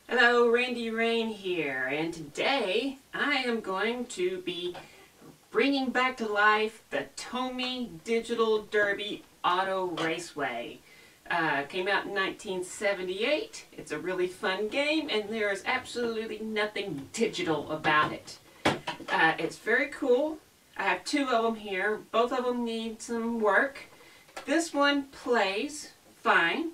Hello, Randy Rain here, and today I am going to be bringing back to life the Tomy Digital Derby Auto Raceway. Came out in 1978. It's a really fun game, and there is absolutely nothing digital about it. It's very cool. I have two of them here. Both of them need some work. This one plays fine.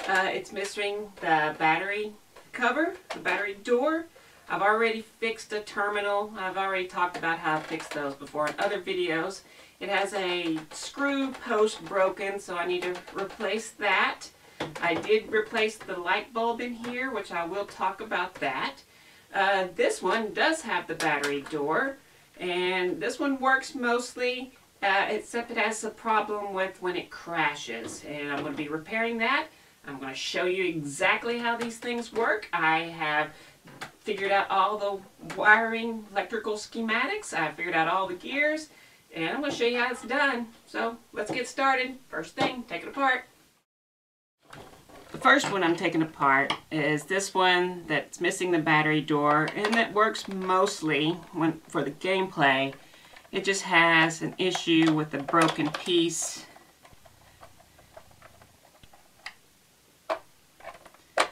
It's missing the battery cover, the battery door. I've already fixed a terminal. I've already talked about how I fixed those before in other videos. It has a screw post broken, so I need to replace that. I did replace the light bulb in here, which I will talk about that. This one does have the battery door, and this one works mostly, except it has a problem with when it crashes, and I'm going to be repairing that. I'm going to show you exactly how these things work. I have figured out all the wiring, electrical schematics. I've figured out all the gears, and I'm going to show you how it's done. So let's get started. First thing, take it apart. The first one I'm taking apart is this one that's missing the battery door, and that works mostly for the gameplay. It just has an issue with the broken piece.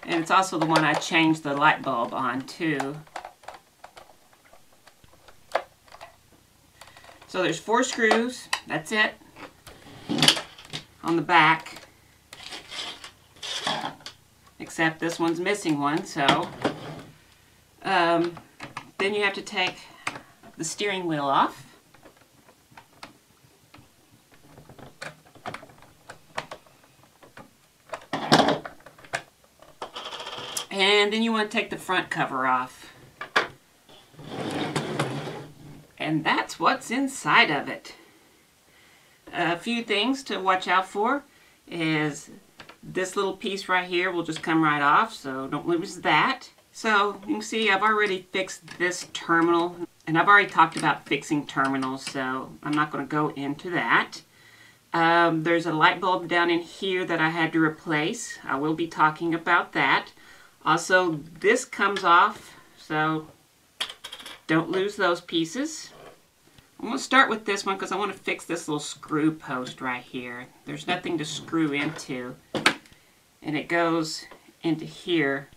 And it's also the one I changed the light bulb on too. So there's 4 screws, that's it, on the back. Except this one's missing one, so then you have to take the steering wheel off. And then you want to take the front cover off. And that's what's inside of it. A few things to watch out for is this little piece right here will just come right off, so don't lose that. So you can see I've already fixed this terminal, and I've already talked about fixing terminals, so I'm not going to go into that. There's a light bulb down in here that I had to replace. I will be talking about that. Also, this comes off, so don't lose those pieces. I'm going to start with this one because I want to fix this little screw post right here. There's nothing to screw into, and it goes into here.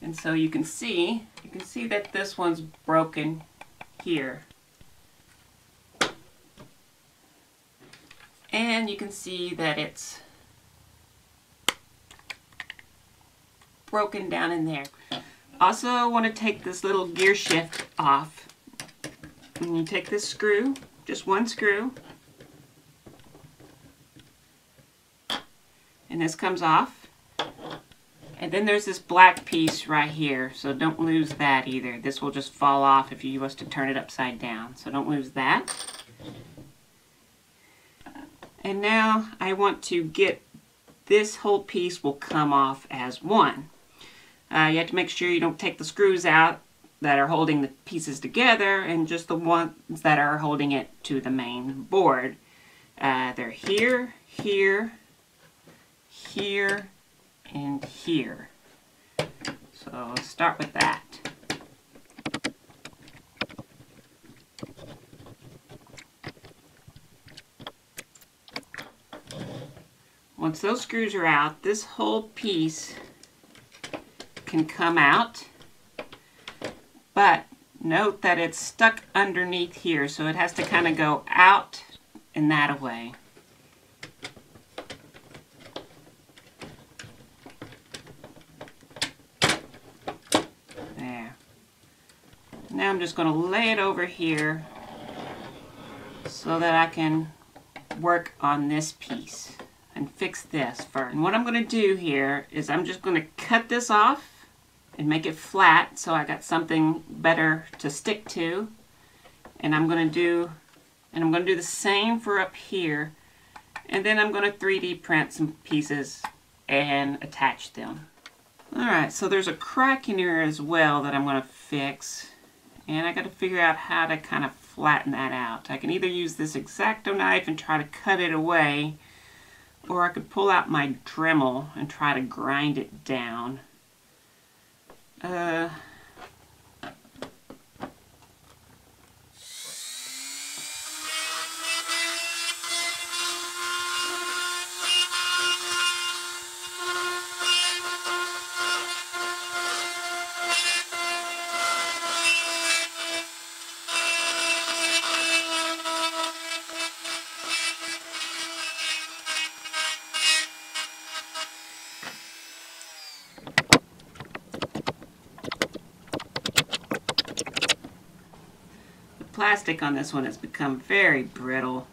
And so you can see that this one's broken here. And you can see that it's broken down in there. Also, I want to take this little gear shift off. And you take this screw, just one screw, and this comes off. And then there's this black piece right here, so don't lose that either. This will just fall off if you was to turn it upside down, so don't lose that. And now I want to get this whole piece will come off as one. You have to make sure you don't take the screws out that are holding the pieces together, and just the ones that are holding it to the main board. They're here, here, here, and here. So let's start with that. Once those screws are out, this whole piece can come out, but note that it's stuck underneath here, so it has to kind of go out and that away. There. Now I'm just going to lay it over here so that I can work on this piece and fix this first. And what I'm going to do here is I'm just going to cut this off and make it flat so I got something better to stick to. And I'm going to do the same for up here. And then I'm going to 3D print some pieces and attach them. Alright, so there's a crack in here as well that I'm going to fix. And I got to figure out how to kind of flatten that out. I can either use this X-Acto knife and try to cut it away, or I could pull out my Dremel and try to grind it down. Plastic on this one has become very brittle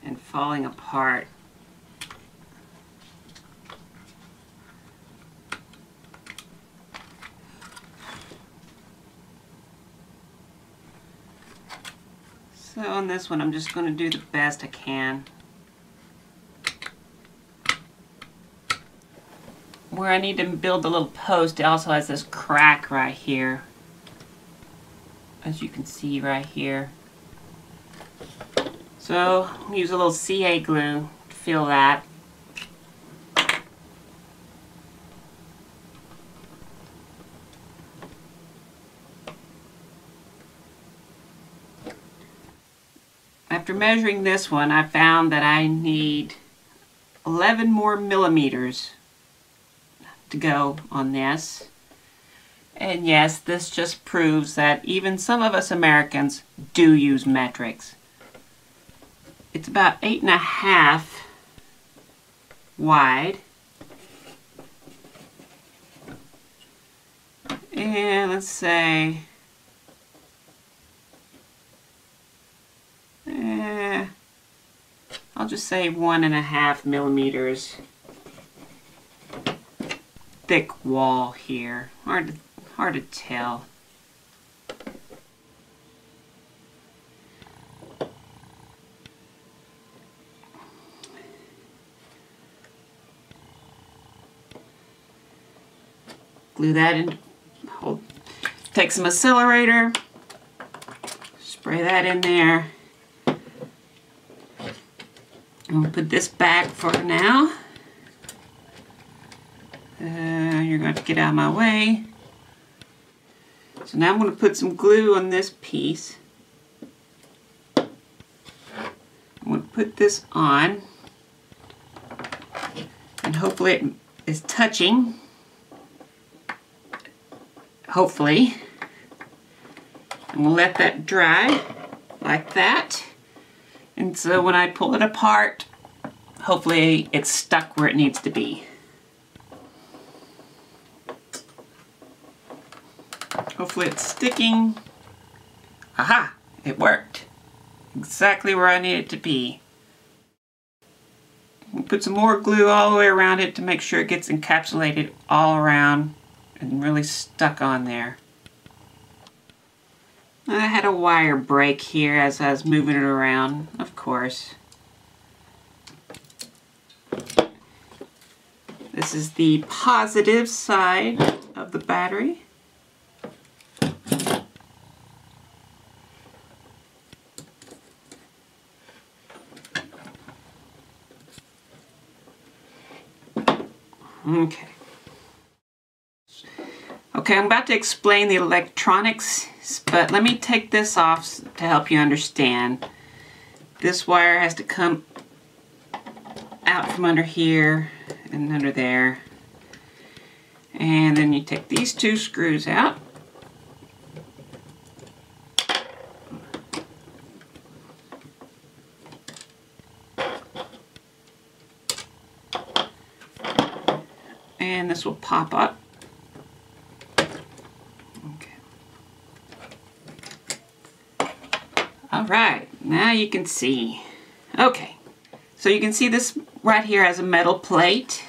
and falling apart. So on this one I'm just going to do the best I can. Where I need to build the little post, it also has this crack right here, as you can see right here. So use a little CA glue to fill that. After measuring this one, I found that I need 11 more millimeters to go on this. And yes, this just proves that even some of us Americans do use metrics. It's about 8.5 wide. And let's say, I'll just say 1.5 millimeters thick wall here. Hard to tell. Glue that in. Take some accelerator. Spray that in there. I'm going to put this back for now. You're going to get out of my way. So now I'm going to put some glue on this piece. I'm going to put this on. And hopefully it is touching. Hopefully. And we'll let that dry like that. And so when I pull it apart, hopefully it's stuck where it needs to be. Hopefully it's sticking. Aha! It worked. Exactly where I need it to be. We'll put some more glue all the way around it to make sure it gets encapsulated all around and really stuck on there. I had a wire break here as I was moving it around, of course. This is the positive side of the battery. Okay, I'm about to explain the electronics, but let me take this off to help you understand. This wire has to come out from under here and under there. And then you take these two screws out. And this will pop up. Okay. All right, now you can see. Okay, so you can see this right here has a metal plate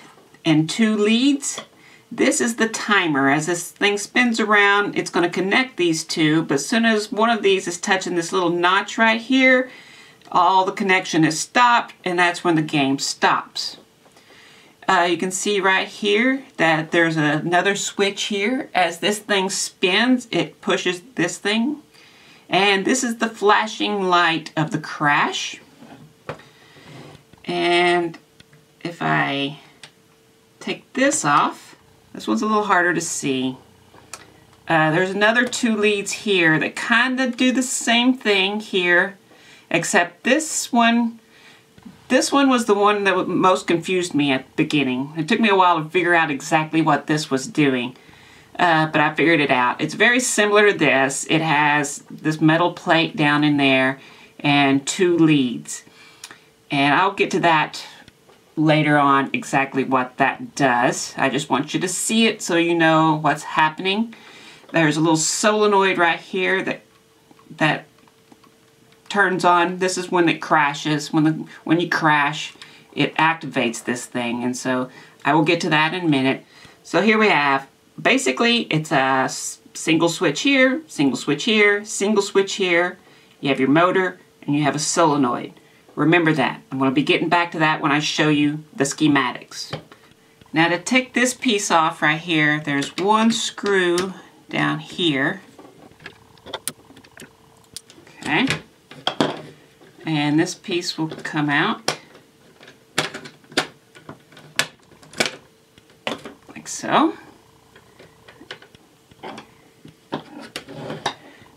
and two leads. This is the timer. As this thing spins around, it's going to connect these two, but as soon as one of these is touching this little notch right here, all the connection is stopped, and that's when the game stops. You can see right here that there's another switch here. As this thing spins, it pushes this thing. And this is the flashing light of the crash. And if I take this off, This one's a little harder to see. There's another 2 leads here that kind of do the same thing here, except this one was the one that most confused me at the beginning. It took me a while to figure out exactly what this was doing, but I figured it out. It's very similar to this. It has this metal plate down in there and 2 leads. And I'll get to that later on, exactly what that does. I just want you to see it so you know what's happening. There's a little solenoid right here that turns on. This is when it crashes. When you crash, it activates this thing, and so I will get to that in a minute. So here we have, basically it's a single switch here, single switch here, single switch here. You have your motor and you have a solenoid. Remember that. I'm going to be getting back to that when I show you the schematics. Now to take this piece off right here, there's one screw down here. Okay. And this piece will come out like so.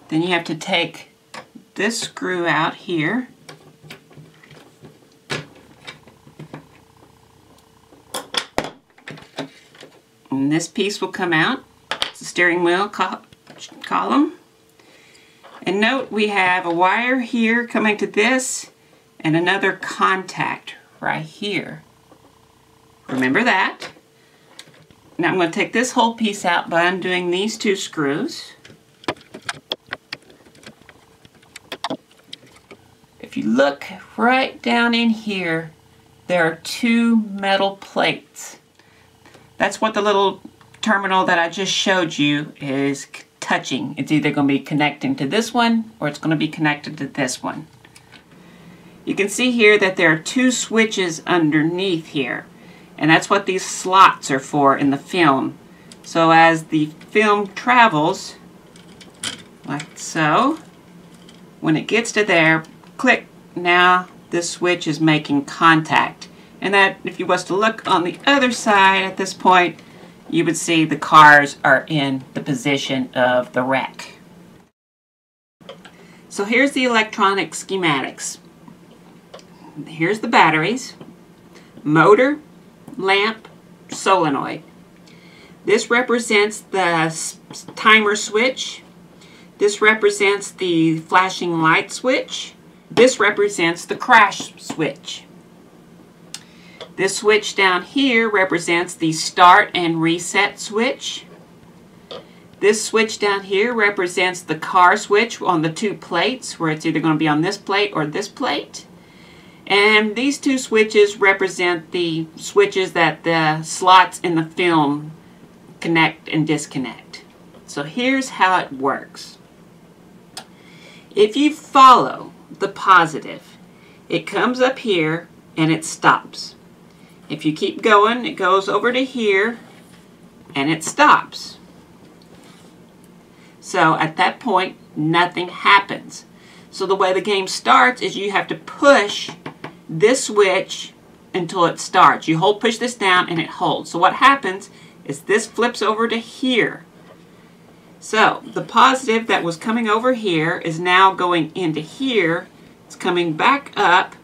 Then you have to take this screw out here. And this piece will come out. It's a steering wheel column. And note we have a wire here coming to this and another contact right here. Remember that. Now I'm going to take this whole piece out by undoing these 2 screws. If you look right down in here, there are 2 metal plates. That's what the little terminal that I just showed you is touching. It's either going to be connecting to this one or it's going to be connected to this one. You can see here that there are 2 switches underneath here, and that's what these slots are for in the film. So as the film travels, like so, when it gets to there, click, now this switch is making contact. And that, if you was to look on the other side at this point, you would see the cars are in the position of the wreck. So here's the electronic schematics. Here's the batteries, motor, lamp, solenoid. This represents the timer switch. This represents the flashing light switch. This represents the crash switch. This switch down here represents the start and reset switch. This switch down here represents the car switch on the 2 plates, where it's either going to be on this plate or this plate. And these 2 switches represent the switches that the slots in the film connect and disconnect. So here's how it works. If you follow the positive, it comes up here and it stops. If you keep going, it goes over to here and it stops. So at that point, nothing happens. So the way the game starts is you have to push this switch until it starts. You push this down and it holds. So what happens is this flips over to here. So the positive that was coming over here is now going into here. It's coming back up,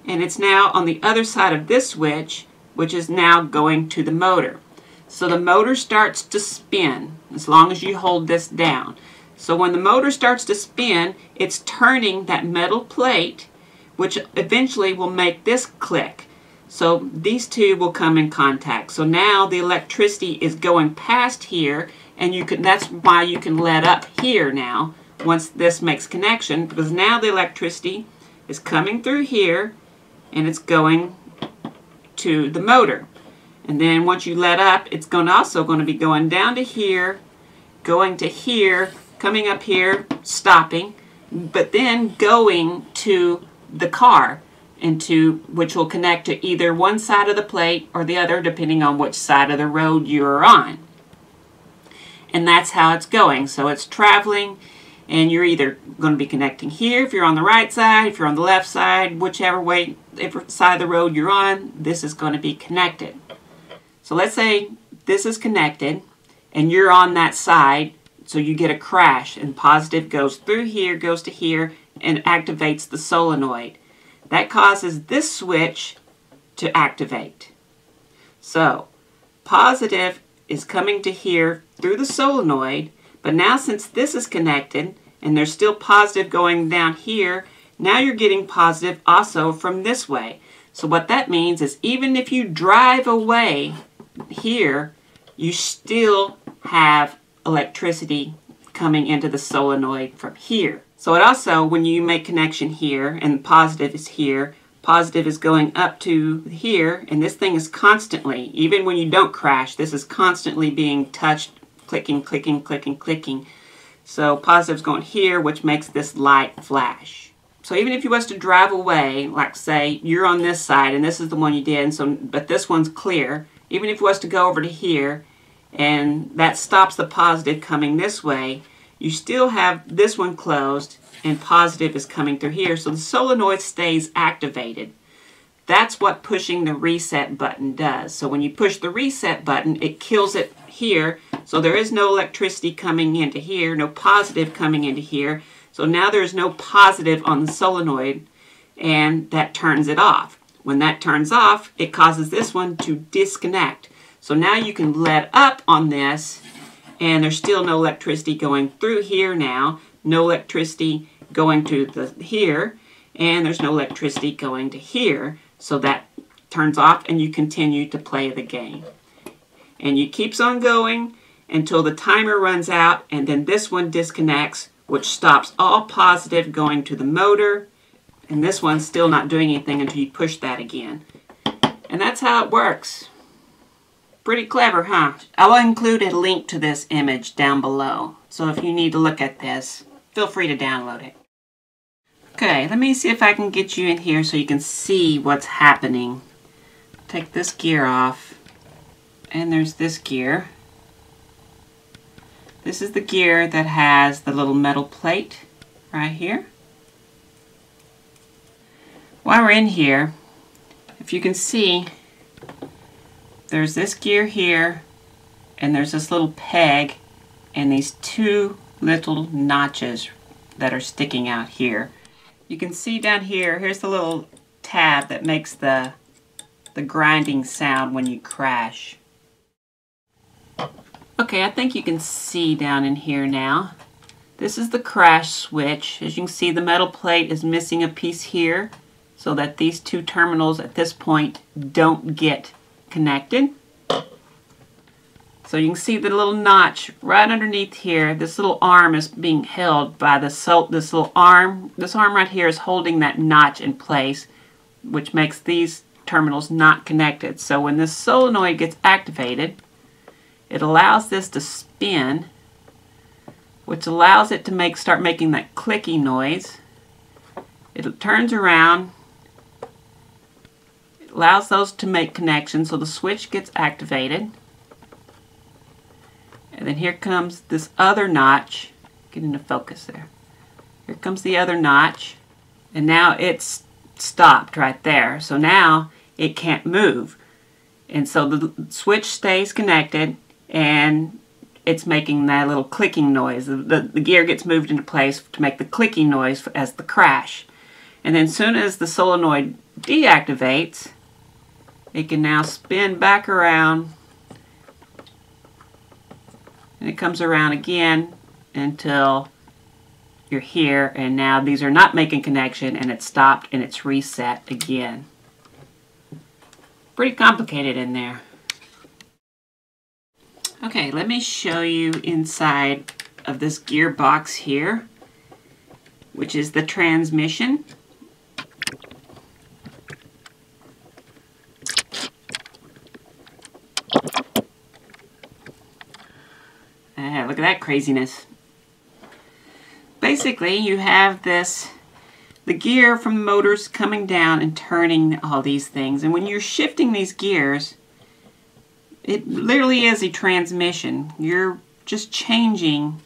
and it's now on the other side of this switch, which is now going to the motor. So the motor starts to spin as long as you hold this down. So when the motor starts to spin, it's turning that metal plate, which eventually will make this click. So these 2 will come in contact. So now the electricity is going past here, and that's why you can let up here now once this makes connection, because now the electricity is coming through here and it's going to the motor. And then once you let up, it's also going to be going down to here, going to here, coming up here, stopping, but then going to the car, which will connect to either one side of the plate or the other, depending on which side of the road you're on. And that's how it's going. So it's traveling, and you're either going to be connecting here if you're on the right side, if you're on the left side, whichever side of the road you're on, this is going to be connected. So let's say this is connected and you're on that side, so you get a crash, and positive goes through here, goes to here, and activates the solenoid. That causes this switch to activate. So positive is coming to here through the solenoid, but now since this is connected and there's still positive going down here, now you're getting positive also from this way. So what that means is even if you drive away here, you still have electricity coming into the solenoid from here. So it also, when you make connection here and positive is here, positive is going up to here, and this thing is constantly, even when you don't crash, this is constantly being touched, clicking, clicking, clicking, clicking. So positive is going here, which makes this light flash. So even if you was to drive away, like say you're on this side and this is the one you did, and so, but this one's clear, even if you was to go over to here and that stops the positive coming this way, you still have this one closed and positive is coming through here, so the solenoid stays activated. That's what pushing the reset button does. So when you push the reset button, it kills it here, so there is no electricity coming into here, no positive coming into here. So now there's no positive on the solenoid, and that turns it off. When that turns off, it causes this one to disconnect. So now you can let up on this, and there's still no electricity going through here now, no electricity going to the here, and there's no electricity going to here. So that turns off, and you continue to play the game. And it keeps on going until the timer runs out, and then this one disconnects, which stops all positive going to the motor, and this one's still not doing anything until you push that again. And that's how it works. Pretty clever, huh? I will include a link to this image down below, so if you need to look at this, feel free to download it. Okay, let me see if I can get you in here so you can see what's happening. Take this gear off, and there's this gear. This is the gear that has the little metal plate right here. While we're in here, if you can see, there's this gear here, and there's this little peg, and these two little notches that are sticking out here. You can see down here, here's the little tab that makes the grinding sound when you crash. Okay, I think you can see down in here now. This is the crash switch. As you can see, the metal plate is missing a piece here, so that these two terminals at this point don't get connected. So you can see the little notch right underneath here. This little arm is being held by this little arm. This arm right here is holding that notch in place, which makes these terminals not connected. So when this solenoid gets activated, it allows this to spin, which allows it to start making that clicky noise. It turns around, it allows those to make connections, so the switch gets activated. And then here comes this other notch. Get into focus there. Here comes the other notch, and now it's stopped right there. So now it can't move. And so the switch stays connected, and it's making that little clicking noise. The gear gets moved into place to make the clicking noise as the crash. And then as soon as the solenoid deactivates, it can now spin back around, and it comes around again until you're here, and now these are not making connection, and it's stopped and it's reset again. Pretty complicated in there. Okay, let me show you inside of this gearbox here, which is the transmission. Look at that craziness. Basically, you have the gear from the motors coming down and turning all these things. And when you're shifting these gears, it literally is a transmission. You're just changing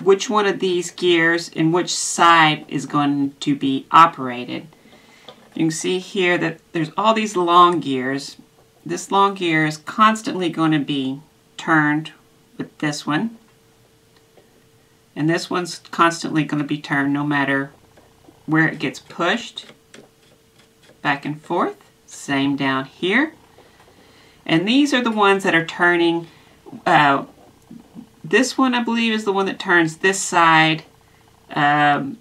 which one of these gears and which side is going to be operated. You can see here that there's all these long gears, this long gear is constantly going to be turned with this one. And this one's constantly going to be turned no matter where it gets pushed. Back and forth. Same down here. And these are the ones that are turning. This one, I believe, is the one that turns this side. I'm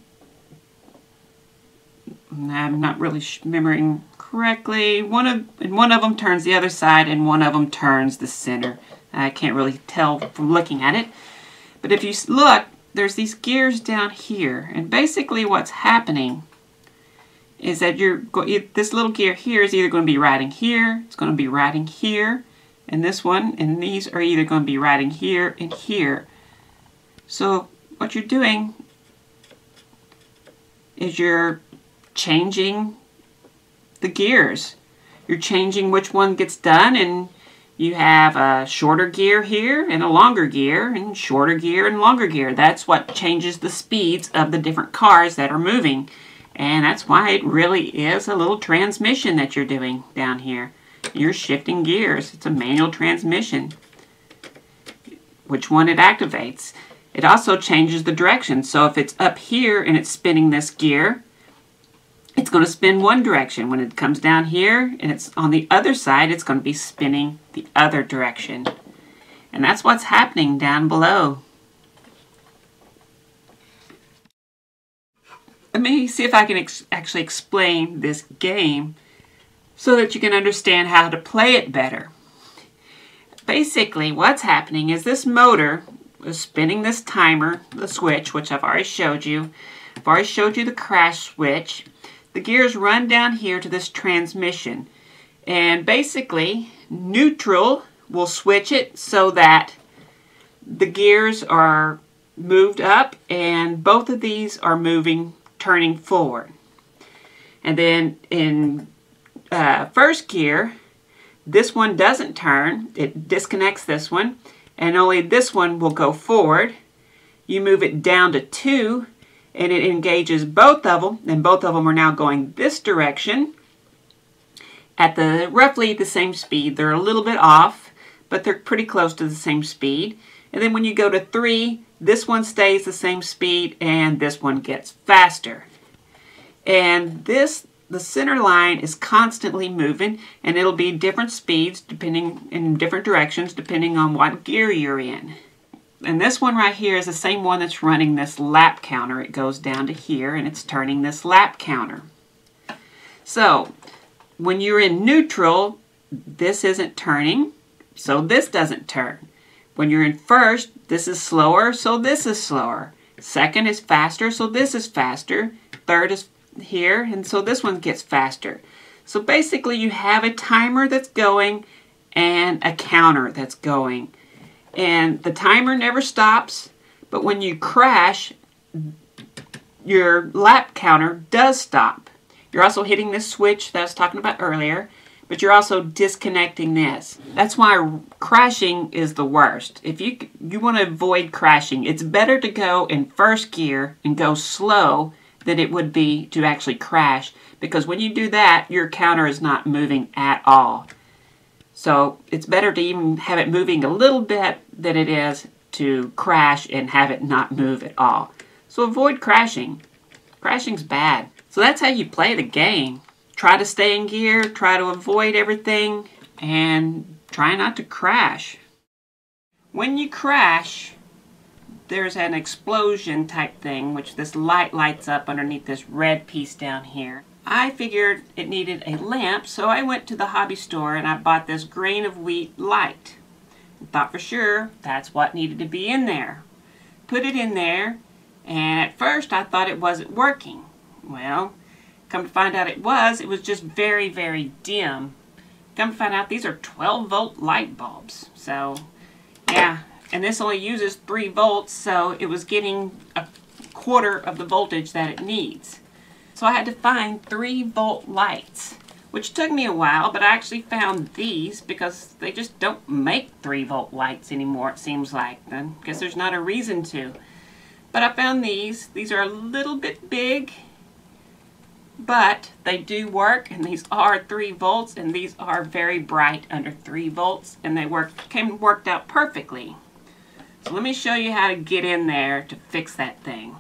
not really remembering correctly. One of them turns the other side, and one of them turns the center. I can't really tell from looking at it. But if you look, there's these gears down here. And basically what's happening is that this little gear here is either going to be riding here, it's going to be riding here, and this one, and these are either going to be riding here and here. So what you're doing is you're changing the gears. You're changing which one gets done, and you have a shorter gear here and a longer gear, and shorter gear and longer gear. That's what changes the speeds of the different cars that are moving. And that's why it really is a little transmission that you're doing down here. You're shifting gears. It's a manual transmission. Which one it activates. It also changes the direction. So if it's up here and it's spinning this gear, it's going to spin one direction. When it comes down here and it's on the other side, it's going to be spinning the other direction. And that's what's happening down below. Let me see if I can actually explain this game so that you can understand how to play it better. Basically, what's happening is this motor is spinning this timer, the switch, which I've already showed you. I've already showed you the crash switch. The gears run down here to this transmission. And basically, neutral will switch it so that the gears are moved up and both of these are turning forward. And then in first gear, this one doesn't turn. It disconnects this one, and only this one will go forward. You move it down to 2, and it engages both of them, and both of them are now going this direction at roughly the same speed. They're a little bit off, but they're pretty close to the same speed. And then when you go to 3, this one stays the same speed and this one gets faster. And the center line is constantly moving, and it'll be different speeds in different directions depending on what gear you're in. And this one right here is the same one that's running this lap counter. It goes down to here and it's turning this lap counter. So when you're in neutral, this isn't turning, so this doesn't turn. When you're in first, this is slower, so this is slower. Second is faster, so this is faster. Third is here, and so this one gets faster. So basically you have a timer that's going and a counter that's going. And the timer never stops, but when you crash, your lap counter does stop. You're also hitting this switch that I was talking about earlier, but you're also disconnecting this. That's why crashing is the worst. If you want to avoid crashing, it's better to go in first gear and go slow than it would be to actually crash, because when you do that, your counter is not moving at all. So it's better to even have it moving a little bit than it is to crash and have it not move at all. So avoid crashing. Crashing's bad. So that's how you play the game. Try to stay in gear, try to avoid everything, and try not to crash. When you crash, there's an explosion type thing, which this light lights up underneath this red piece down here. I figured it needed a lamp, so I went to the hobby store and I bought this grain of wheat light. I thought for sure that's what needed to be in there. Put it in there, and at first I thought it wasn't working. Well, come to find out it was just very, very dim. Come to find out these are 12-volt light bulbs. So, yeah, and this only uses 3 volts, so it was getting a quarter of the voltage that it needs. So I had to find 3-volt lights, which took me a while, but I actually found these because they just don't make 3-volt lights anymore, it seems like. I guess there's not a reason to. But I found these. These are a little bit big. but they do work, and these are 3 volts, and these are very bright under 3 volts, and they worked out perfectly. So let me show you how to get in there to fix that thing.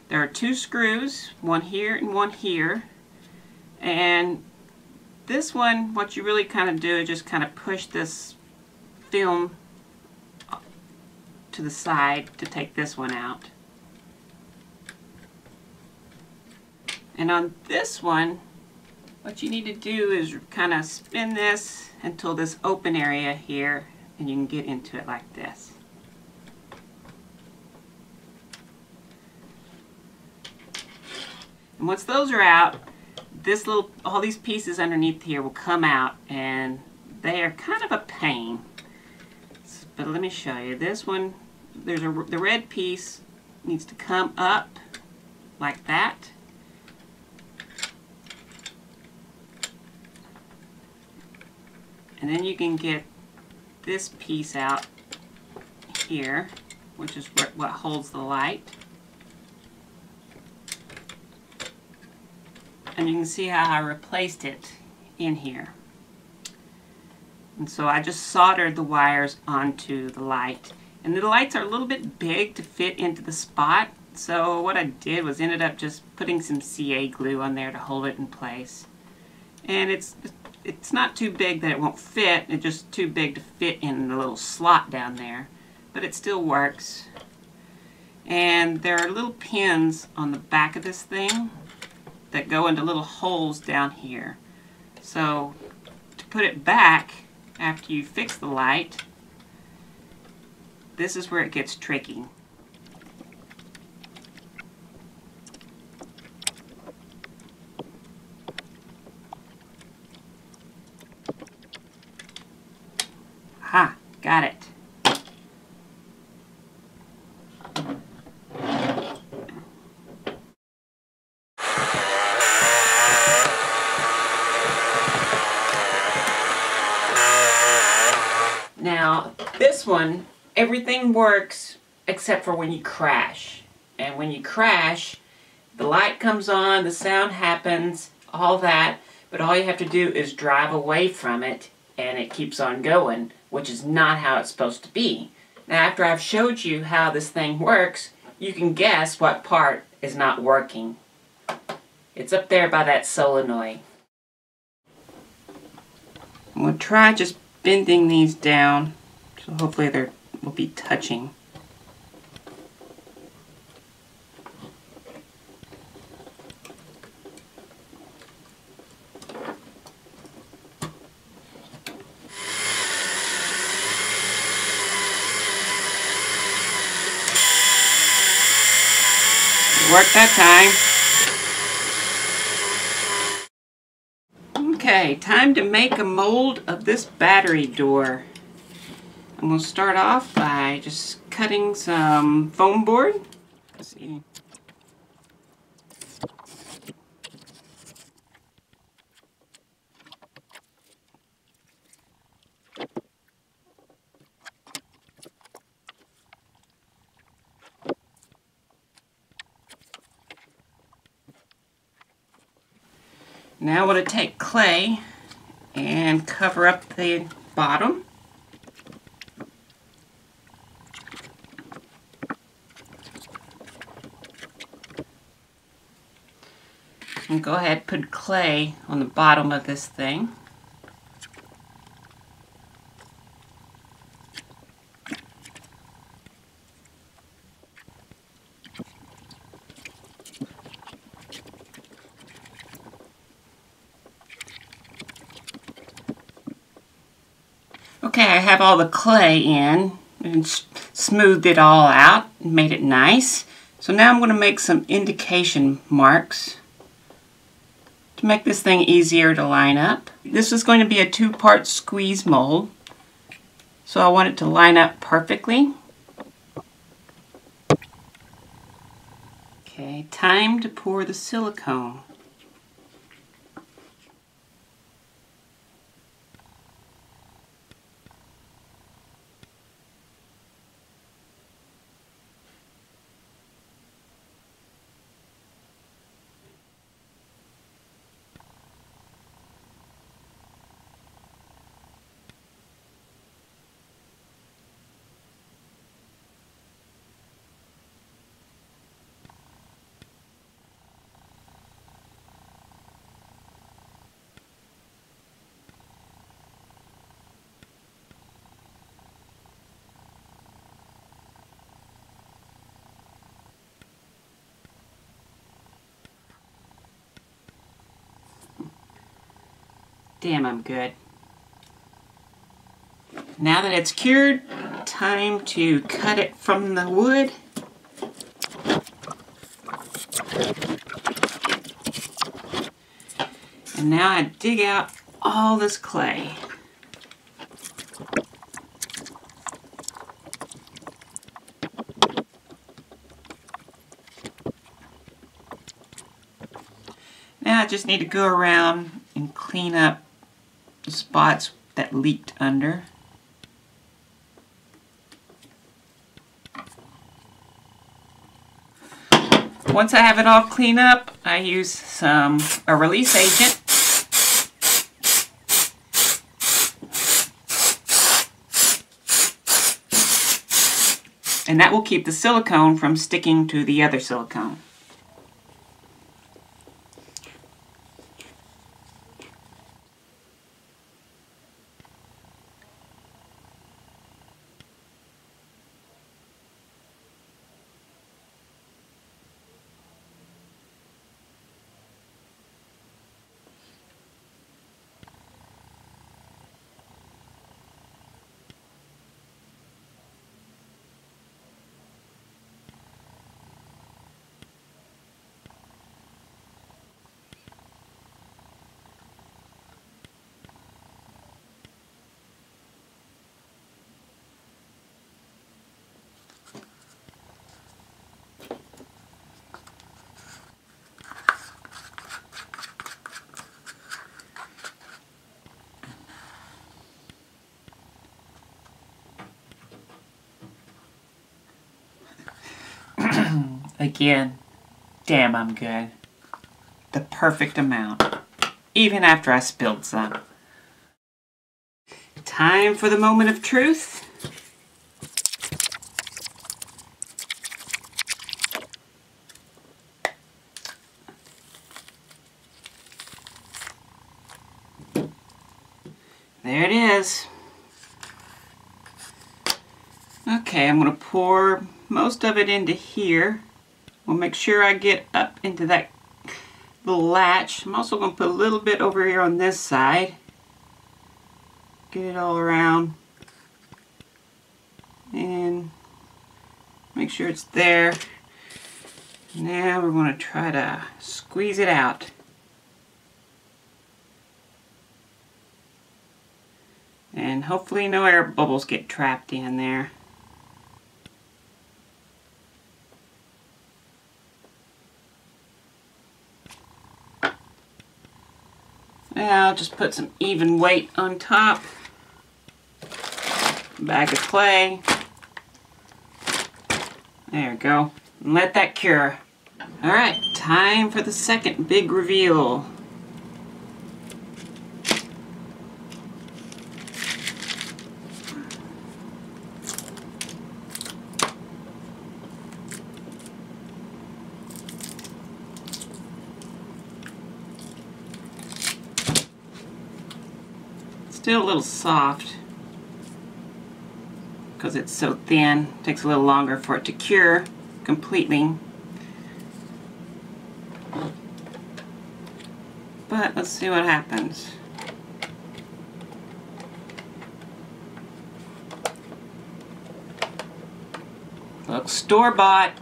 There are 2 screws, one here and one here, and this one, what you really kind of do is just kind of push this film to the side to take this one out. And on this one, what you need to do is kind of spin this until this open area here, and you can get into it like this. And once those are out, all these pieces underneath here will come out, and they are kind of a pain. But let me show you. This one, the red piece needs to come up like that. And then you can get this piece out here, which is what holds the light. And you can see how I replaced it in here. And so I just soldered the wires onto the light. And the lights are a little bit big to fit into the spot. So what I did was ended up just putting some CA glue on there to hold it in place. And it's not too big that it won't fit. It's just too big to fit in the little slot down there. But it still works. And there are little pins on the back of this thing that go into little holes down here. So to put it back after you fix the light, this is where it gets tricky. Ha, got it. Now, this one, everything works except for when you crash. And when you crash, the light comes on, the sound happens, all that, but all you have to do is drive away from it and it keeps on going, which is not how it's supposed to be. Now, after I've showed you how this thing works, you can guess what part is not working. It's up there by that solenoid. I'm going to try just bending these down, so hopefully they will be touching. Worked that time. Okay, time to make a mold of this battery door. I'm going to start off by just cutting some foam board. Let's see. Now I want to take clay and cover up the bottom. And go ahead and put clay on the bottom of this thing. Okay, I have all the clay in and smoothed it all out and made it nice. So now I'm going to make some indication marks to make this thing easier to line up. This is going to be a 2-part squeeze mold, so I want it to line up perfectly. Okay, time to pour the silicone. Damn, I'm good. Now that it's cured, time to cut it from the wood. And now I dig out all this clay. Now I just need to go around and clean up the spots that leaked under. Once I have it all cleaned up, I use a release agent. And that will keep the silicone from sticking to the other silicone. Again, damn, I'm good. The perfect amount, even after I spilled some. Time for the moment of truth. There it is. Okay, I'm going to pour most of it into here. We'll make sure I get up into that little latch. I'm also going to put a little bit over here on this side. Get it all around. And make sure it's there. Now we're going to try to squeeze it out. And hopefully no air bubbles get trapped in there. Now I'll just put some even weight on top. Bag of clay. There we go. And let that cure. Alright, time for the second big reveal. Still a little soft because it's so thin. It takes a little longer for it to cure completely. But let's see what happens. Looks store-bought.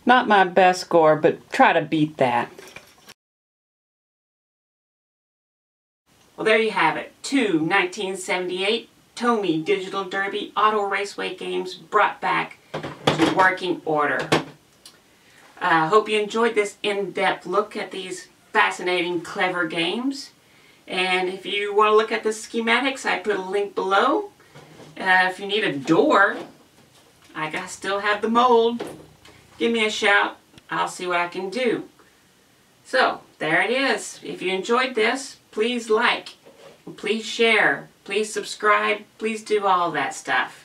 Not my best score, but try to beat that. Well, there you have it. 2 1978 Tomy Digital Derby Auto Raceway games brought back to working order. I hope you enjoyed this in-depth look at these fascinating, clever games. And if you want to look at the schematics, I put a link below. If you need a door, I still have the mold. Give me a shout. I'll see what I can do. So, there it is. If you enjoyed this, please like, please share, please subscribe, please do all that stuff.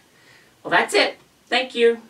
Well, that's it. Thank you.